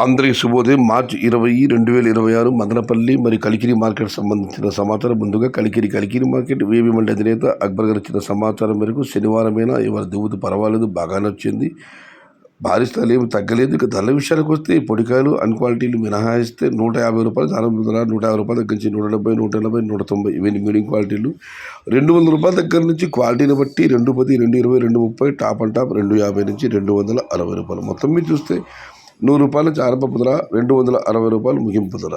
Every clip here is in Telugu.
అందరికీ శుభోదయం. మార్చి 20, 2026 మదనపల్లి మరియు కలికిరి మార్కెట్ సంబంధించిన సమాచారం. ముందుగా కలికిరి మార్కెట్ వేబీ మండి అధినేత అక్బర్ గారు ఇచ్చిన సమాచారం మేరకు శనివారమైనా ఇవాళ దిగుతు పర్వాలేదు, బాగానే వచ్చింది. భారీ స్థాయిలో ఏమి తగ్గలేదు. ఇక ధరల విషయానికి వస్తే పొడికాయలు అన్క్వాలిటీలు మినహాయిస్తే 150 రూపాయలు, 150 రూపాయల దగ్గర నుంచి 170, 180, 190 ఇవన్నీ మీడియం క్వాలిటీలు. 200 రూపాయల దగ్గర నుంచి క్వాలిటీని బట్టి 210, 220, 230 టాప్ అండ్ టాప్ 250 నుంచి 260 రూపాయలు. మొత్తం మీరు చూస్తే 100 రూపాయల చారపప్పు ధర, 260 రూపాయలు ముగింపు ధర.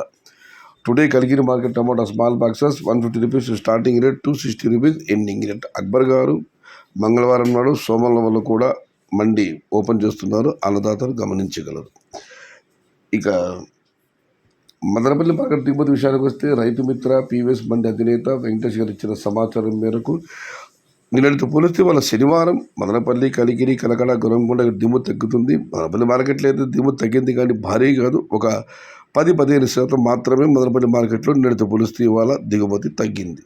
టుడే కలికిరి మార్కెట్ టమాటా small boxes 150 rupees starting rate, 260 rupees ending rate. Akbar గారు మంగళవారం నాడు సోమవారం వల్ల కూడా మండి ఓపెన్ చేస్తున్నారు, అన్నదాతలు గమనించగలరు. ఇక మదనపల్లి మార్కెట్ దిగుమతి విషయానికి వస్తే రైతు మిత్ర పీవీఎస్ మండి అధినేత వెంకటేష్ గారు ఇచ్చిన సమాచారం మేరకు నిన్నటితో పోలిస్తే వాళ్ళ శనివారం మదనపల్లి, కలికిరి, కలకడ, గురంకొండ దిగుమతి తగ్గుతుంది. మదనపల్లి మార్కెట్లో అయితే దిగుమతి తగ్గింది, కానీ భారీ కాదు. ఒక 10-15% మాత్రమే మదనపల్లి మార్కెట్లో నిన్నటితో పోలిస్తే ఇవాళ దిగుమతి తగ్గింది.